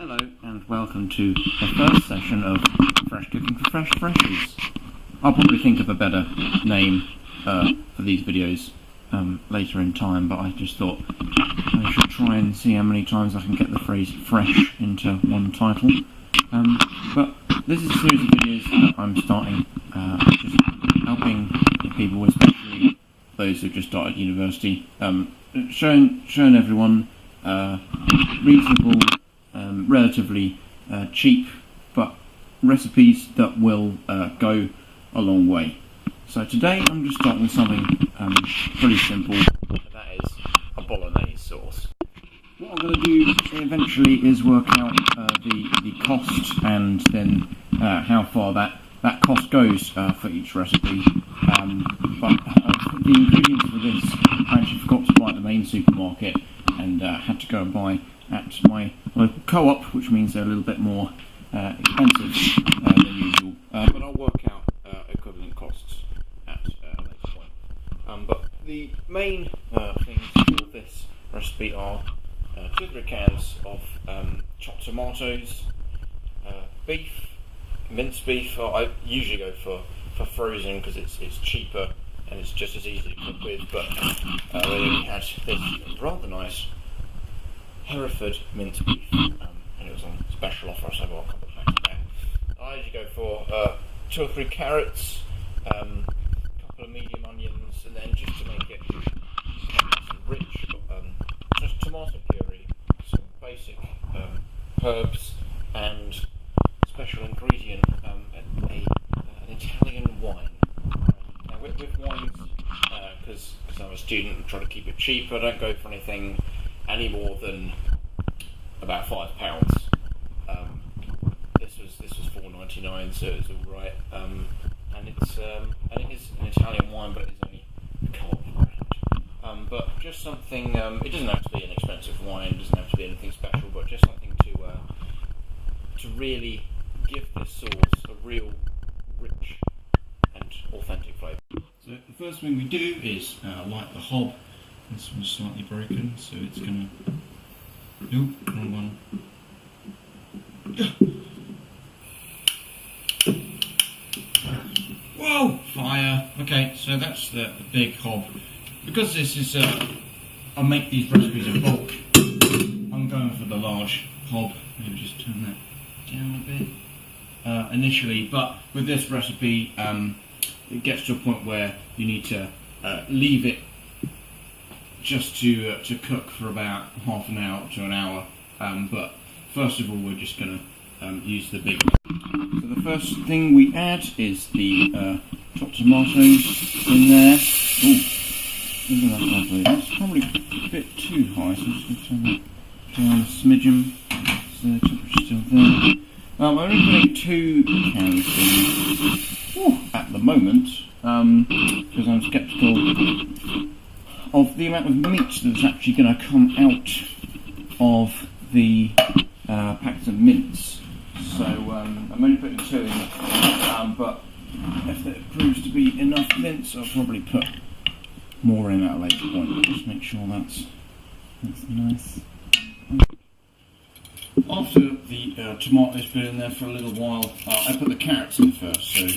Hello and welcome to the first session of Fresh Cooking for Fresh Freshies. I'll probably think of a better name for these videos later in time, but I just thought I should try and see how many times I can get the phrase fresh into one title. But this is a series of videos that I'm starting, just helping people, especially those who've just started university, showing everyone reasonable, relatively cheap, but recipes that will go a long way. So today I'm just starting with something pretty simple, and that is a Bolognese sauce. What I'm going to do eventually is work out the cost and then how far that cost goes for each recipe. But the ingredients for this I actually forgot to buy at the main supermarket and had to go and buy at my local co-op, which means they're a little bit more expensive than usual. But I'll work out equivalent costs at a later point. But the main things for this recipe are 2 or 3 cans of chopped tomatoes, beef, minced beef. I usually go for frozen because it's cheaper and it's just as easy to cook with, but we had this rather nice Hereford minced beef, and it was on special offer, so I bought a couple of packs of that. I usually go for 2 or 3 carrots, a couple of medium onions, and then just to make it rich, just tomato puree, some basic herbs, and special ingredient, an Italian wine. Now with wines, because I'm a student and try to keep it cheap, I don't go for anything any more than about £5. This was $4.99, so it's all right. And it is an Italian wine, but it is only a co-op brand. But just something. It doesn't have to be an expensive wine. It doesn't have to be anything special, but just something to really give this sauce a real rich and authentic flavour. So the first thing we do is light the hob. This one's slightly broken, so it's gonna. Nope, wrong one. Whoa! Fire! Okay, so that's the big hob. Because this is, I make these recipes in bulk, I'm going for the large hob. Maybe just turn that down a bit initially, but with this recipe, it gets to a point where you need to leave it just to cook for about half an hour to an hour, but first of all we're just going to use the big one. So the first thing we add is the chopped tomatoes in there. Ooh, isn't that lovely? That's probably a bit too high, so I'm just going to turn that down a smidgen so the temperature's still there. I'm only putting 2 cans in at the moment because I'm sceptical of the amount of meat that's actually going to come out of the packets of mince. So I'm only putting 2 in, but if there proves to be enough mince, I'll probably put more in at a later point. Just make sure that's nice. After the tomatoes been in there for a little while, I put the carrots in first. So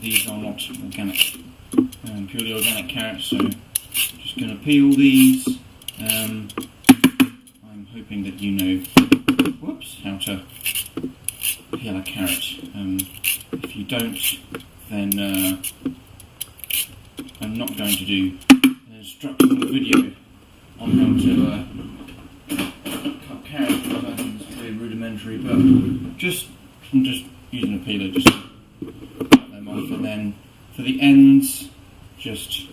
these are not organic, purely organic carrots. So just going to peel these. I'm hoping that you know, how to peel a carrot. If you don't, then I'm not going to do an instructional video on how to cut carrots. I think it's very rudimentary, but I'm just using a peeler just to cut them off, and then for the ends, just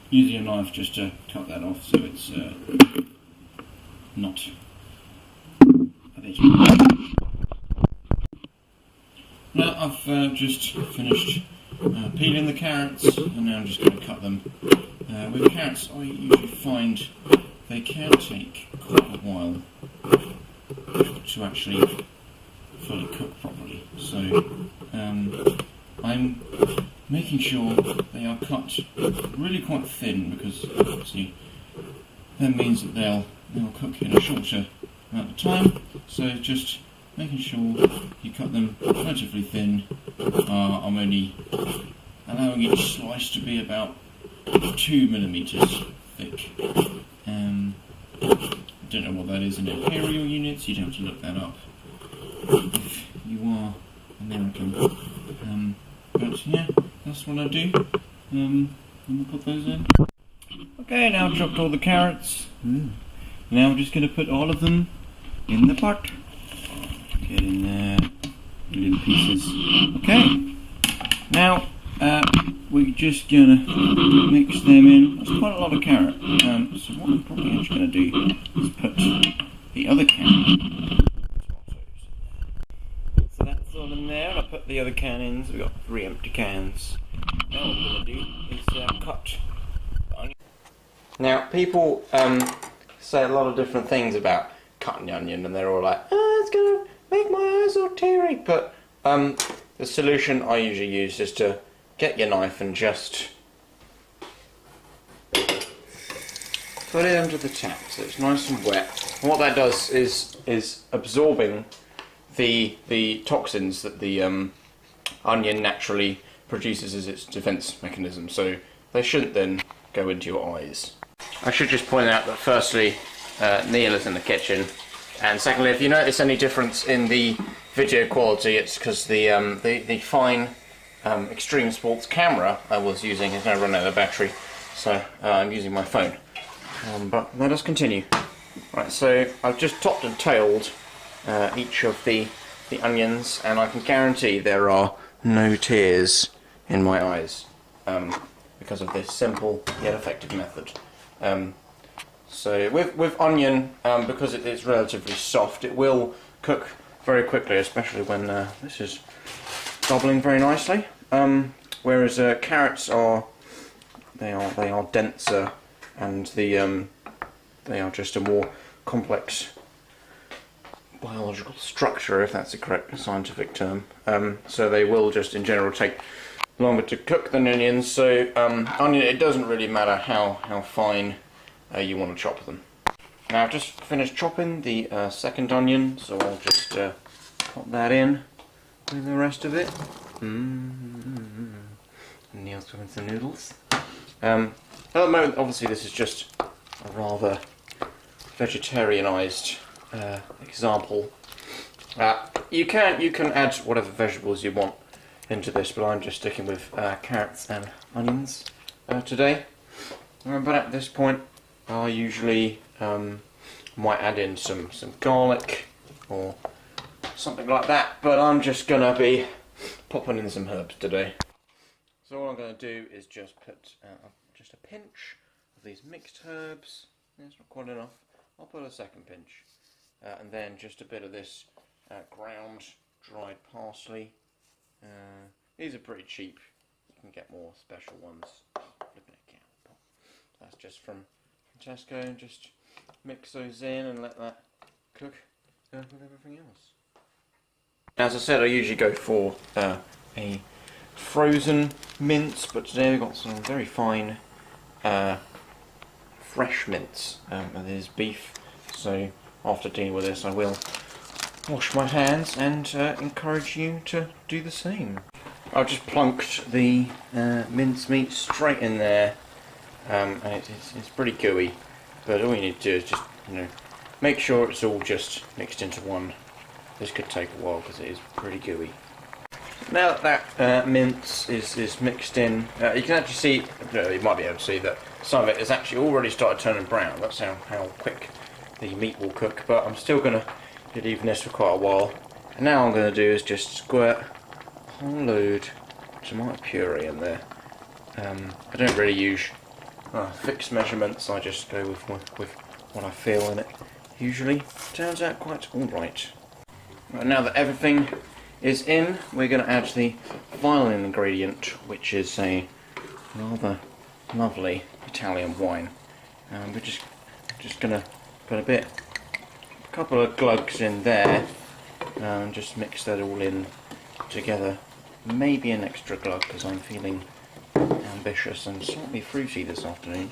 using a knife just to cut that off so it's not a bit. Now I've just finished peeling the carrots, and now I'm just going to cut them. With carrots, I usually find they can take quite a while to actually fully cook properly. So I'm making sure they are cut really quite thin, because obviously that means that they'll cook in a shorter amount of time. So just making sure you cut them relatively thin. I'm only allowing each slice to be about 2 millimeters thick. I don't know what that is in imperial units, you'd have to look that up if you are American. But yeah, that's what I do. And we'll put those in. Okay, now I've chopped all the carrots. Now I'm just going to put all of them in the pot. Get in there, little pieces. Okay, now we're just going to mix them in. That's quite a lot of carrot. So what I'm probably just going to do is put the other can. So that's all in there, and I put the other can in, so we've got 3 empty cans. Now what I'm going to do is cut the onion. Now people say a lot of different things about cutting the onion, and they're all like, it's going to make my eyes all teary, but the solution I usually use is to get your knife and just put it under the tap so it's nice and wet. And what that does is absorbing the toxins that the onion naturally produces as its defense mechanism, so they shouldn't then go into your eyes. I should just point out that firstly, Neil is in the kitchen, and secondly, if you notice any difference in the video quality, it's because the fine extreme sports camera I was using has now run out of battery, so I'm using my phone. But let us continue. Right, so I've just topped and tailed each of the onions, and I can guarantee there are no tears in my eyes because of this simple yet effective method. So with onion, because it's relatively soft, it will cook very quickly, especially when this is bubbling very nicely. Whereas carrots are denser, and they are just a more complex biological structure, if that's the correct scientific term. So they will just in general take longer to cook than onions. So onion, it doesn't really matter how fine you want to chop them. Now I've just finished chopping the second onion, so I'll just pop that in with the rest of it. Neil's cooking some noodles. At the moment, obviously, this is just a rather vegetarianised example. You can add whatever vegetables you want into this, but I'm just sticking with carrots and onions today. But at this point, I usually might add in some garlic or something like that, but I'm just gonna be popping in some herbs today. So all I'm going to do is just put just a pinch of these mixed herbs. That's not quite enough. I'll put a second pinch, and then just a bit of this ground dried parsley. These are pretty cheap. You can get more special ones. That's just from Tesco, and just mix those in and let that cook with everything else. As I said, I usually go for a frozen mince, but today we've got some very fine fresh mince. And there's beef, so after dealing with this I will wash my hands and encourage you to do the same. I've just plunked the mince meat straight in there, and it's pretty gooey, but all you need to do is just make sure it's all just mixed into one. This could take a while because it is pretty gooey. Now that mince is mixed in, you can actually see, you might be able to see that some of it has actually already started turning brown. That's how quick the meat will cook, but I'm still going to leave this for quite a while. And now all I'm going to do is just squirt a whole load of tomato puree in there. I don't really use fixed measurements, I just go with what I feel in it. Usually turns out quite alright. Right, now that everything is in, we're going to add the final ingredient, which is a rather lovely Italian wine. We're just going to put a couple of glugs in there, and just mix that all in together. Maybe an extra glug because I'm feeling ambitious and slightly fruity this afternoon.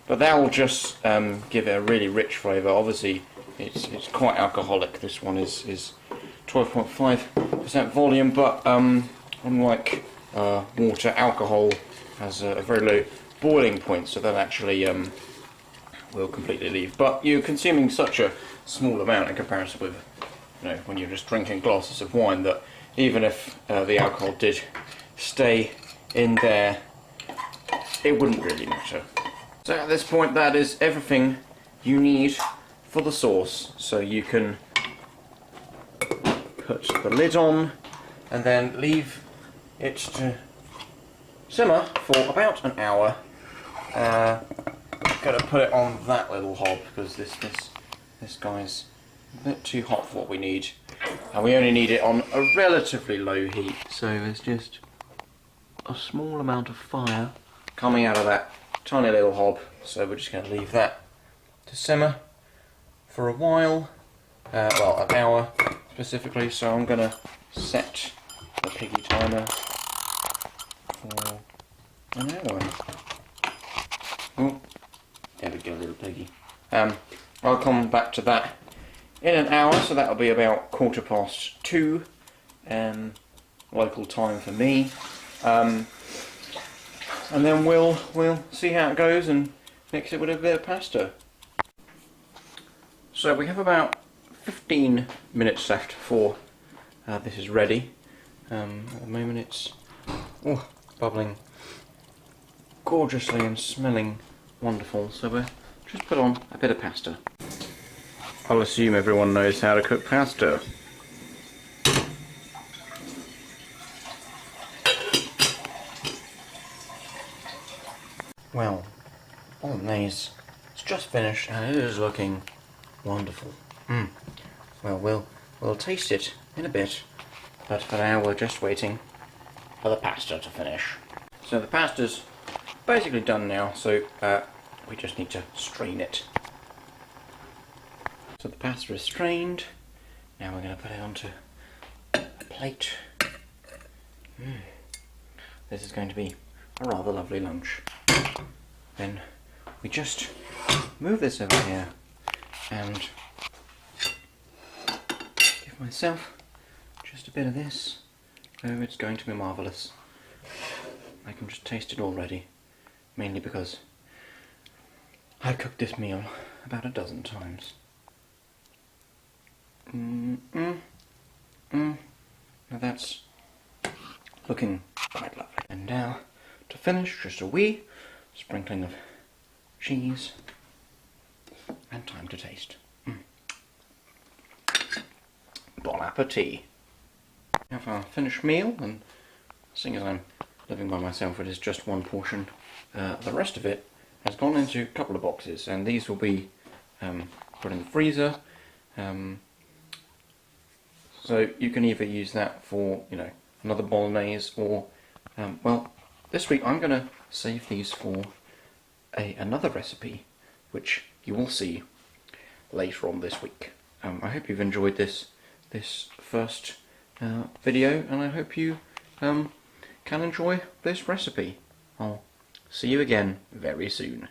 but that will just give it a really rich flavour. Obviously, it's quite alcoholic. This one is 12.5% volume, but unlike water, alcohol has a very low boiling point, so that actually will completely leave. But you're consuming such a small amount in comparison with, you know, when you're just drinking glasses of wine, that even if the alcohol did stay in there, it wouldn't really matter. So at this point, that is everything you need for the sauce. So you can put the lid on and then leave it to simmer for about an hour. Gotta put it on that little hob because this guy's a bit too hot for what we need, and we only need it on a relatively low heat. So there's just a small amount of fire coming out of that tiny little hob, so we're just going to leave that to simmer for a while, well, an hour specifically. So I'm going to set the piggy timer for an hour. Oh, there we go, little piggy. I'll come back to that in an hour, so that'll be about 2:15 local time for me. And then we'll see how it goes and mix it with a bit of pasta. So we have about 15 minutes left before this is ready. At the moment it's bubbling gorgeously and smelling wonderful, so we'll just put on a bit of pasta. I'll assume everyone knows how to cook pasta. Well, Bolognese it's just finished and it is looking wonderful. Well, we'll taste it in a bit, but for now we're just waiting for the pasta to finish. So the pasta's basically done now, so we just need to strain it. So the pasta is strained. Now we're going to put it onto a plate. This is going to be a rather lovely lunch. Then we just move this over here and give myself just a bit of this. Oh, it's going to be marvellous. I can just taste it already, mainly because I cooked this meal about a dozen times. Now that's looking quite lovely. And now, to finish, just a wee sprinkling of cheese and time to taste. Bon appetit. Now for our finished meal, and seeing as I'm living by myself, it is just one portion. The rest of it has gone into a couple of boxes, and these will be put in the freezer. So you can either use that for, you know, another bolognese, or well, this week I'm going to save these for another recipe, which you will see later on this week. I hope you've enjoyed this first video, and I hope you can enjoy this recipe. I'll see you again very soon.